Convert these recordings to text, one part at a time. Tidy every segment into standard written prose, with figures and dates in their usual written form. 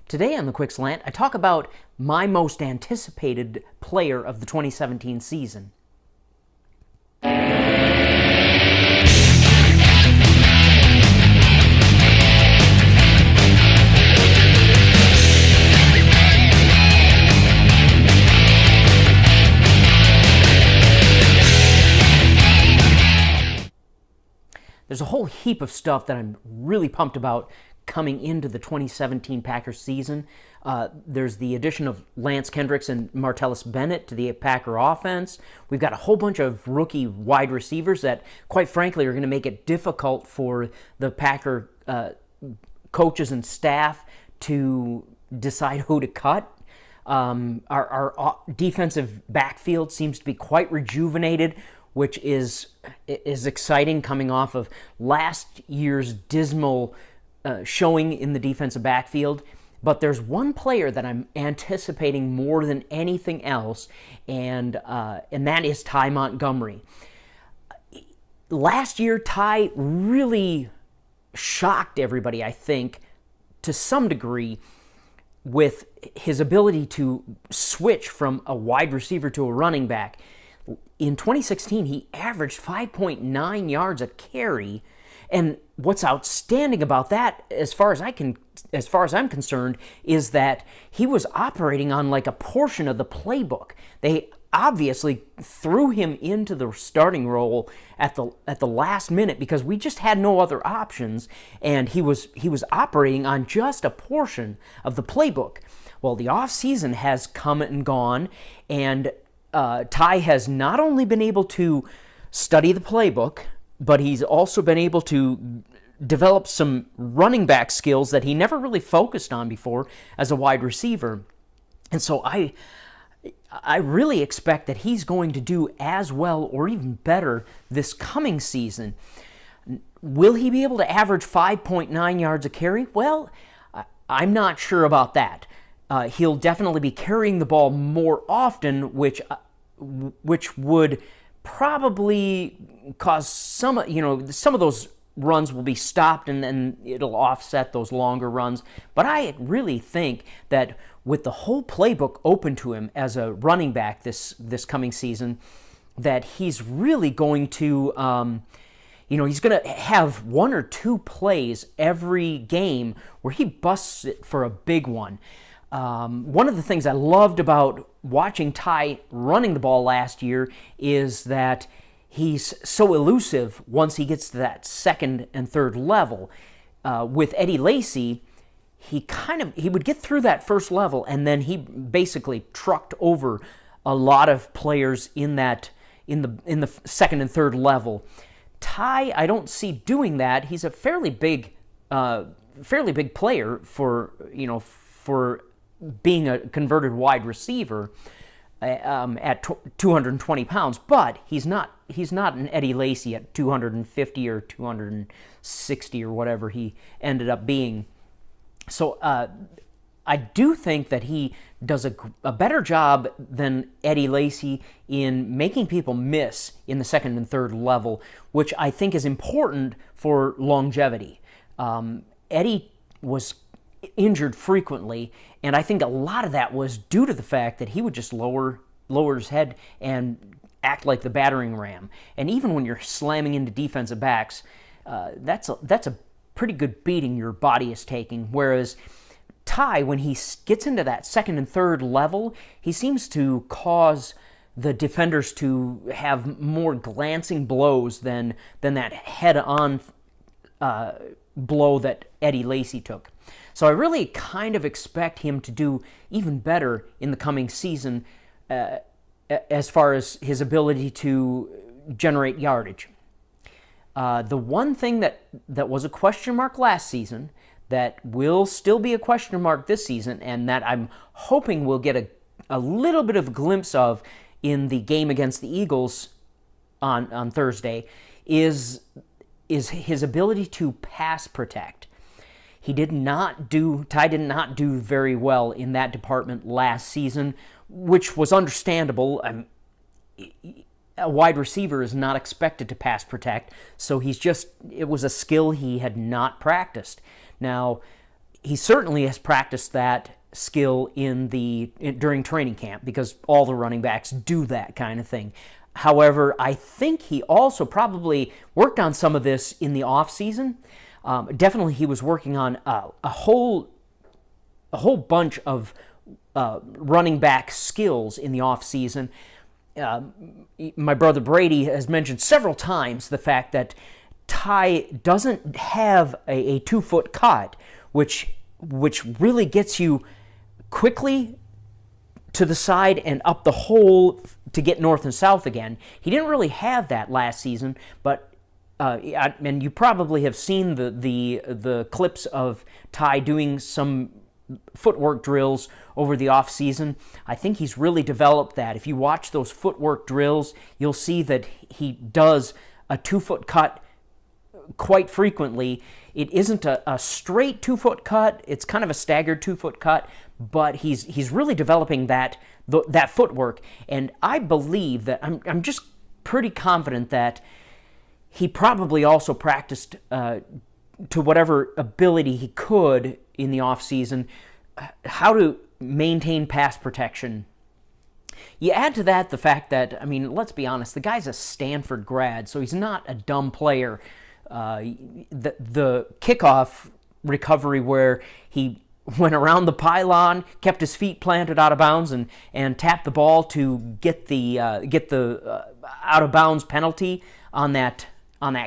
Today on the Quick Slant, I talk about my most anticipated player of the 2017 season. There's a whole heap of stuff that I'm really pumped about coming into the 2017 Packers season. There's the addition of Lance Kendricks and Martellus Bennett to the Packer offense. We've got a whole bunch of rookie wide receivers that, quite frankly, are going to make it difficult for the Packer coaches and staff to decide who to cut. Our defensive backfield seems to be quite rejuvenated, which is exciting, coming off of last year's dismal showing in the defensive backfield. But there's one player that I'm anticipating more than anything else, and that is Ty Montgomery. Last year, Ty really shocked everybody, I think, to some degree, with his ability to switch from a wide receiver to a running back. In 2016, he averaged 5.9 yards a carry, and what's outstanding about that, as far as I'm concerned, is that he was operating on like a portion of the playbook. They obviously threw him into the starting role at the last minute because we just had no other options, and he was operating on just a portion of the playbook. Well, the offseason has come and gone, and Ty has not only been able to study the playbook, but he's also been able to develop some running back skills that he never really focused on before as a wide receiver. And so I really expect that he's going to do as well or even better this coming season. Will he be able to average 5.9 yards a carry? Well, I'm not sure about that. He'll definitely be carrying the ball more often, which would probably cause some of those runs will be stopped, and then it'll offset those longer runs. But I really think that with the whole playbook open to him as a running back this coming season, that he's really going to, he's going to have one or two plays every game where he busts it for a big one. One of the things I loved about watching Ty running the ball last year is that he's so elusive once he gets to that second and third level. With Eddie Lacy, he would get through that first level, and then he basically trucked over a lot of players in the second and third level. Ty, I don't see doing that. He's a fairly big player for being a converted wide receiver at 220 pounds, but he's not an Eddie Lacy at 250 or 260 or whatever he ended up being. So I do think that he does a better job than Eddie Lacy in making people miss in the second and third level, which I think is important for longevity. Eddie was injured frequently, and I think a lot of that was due to the fact that he would just lower his head and act like the battering ram. And even when you're slamming into defensive backs, that's a pretty good beating your body is taking. Whereas Ty, when he gets into that second and third level, he seems to cause the defenders to have more glancing blows than that head-on blow that Eddie Lacy took. So I really kind of expect him to do even better in the coming season as far as his ability to generate yardage. The one thing that was a question mark last season that will still be a question mark this season, and that I'm hoping we'll get a little bit of a glimpse of in the game against the Eagles on Thursday, is his ability to pass protect. Ty did not do very well in that department last season, which was understandable. A wide receiver is not expected to pass protect, so it was a skill he had not practiced. Now, he certainly has practiced that skill during training camp, because all the running backs do that kind of thing. However, I think he also probably worked on some of this in the off season. Definitely, he was working on a whole bunch of running back skills in the off season. My brother Brady has mentioned several times the fact that Ty doesn't have a 2-foot cut, which really gets you quickly to the side and up the hole to get north and south again. He didn't really have that last season, but and you probably have seen the clips of Ty doing some footwork drills over the off season. I think he's really developed that. If you watch those footwork drills, you'll see that he does a 2-foot cut quite frequently. It isn't a straight 2-foot cut. It's kind of a staggered 2-foot cut, but he's really developing that footwork. And I believe that I'm just pretty confident that he probably also practiced to whatever ability he could in the off season how to maintain pass protection. You add to that the fact that, I mean, let's be honest, the guy's a Stanford grad, so he's not a dumb player. The kickoff recovery where he went around the pylon, kept his feet planted out of bounds, and tapped the ball to get the out of bounds penalty on that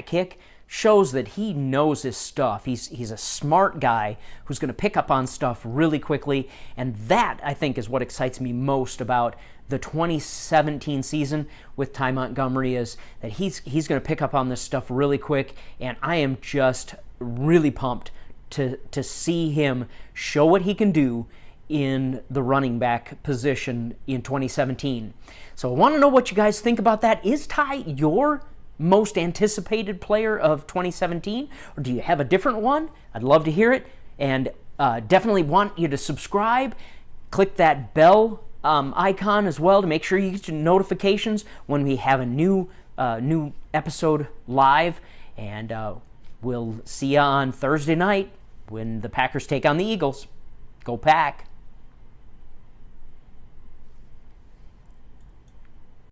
kick shows that he knows his stuff. He's a smart guy who's going to pick up on stuff really quickly, and that, I think, is what excites me most about the 2017 season with Ty Montgomery, is that he's going to pick up on this stuff really quick, and I am just really pumped to see him show what he can do in the running back position in 2017. So I want to know what you guys think about that. Is Ty your most anticipated player of 2017, or do you have a different one? I'd love to hear it, and definitely want you to subscribe. Click that bell icon as well to make sure you get your notifications when we have a new episode live, and we'll see you on Thursday night when the Packers take on the Eagles. Go Pack!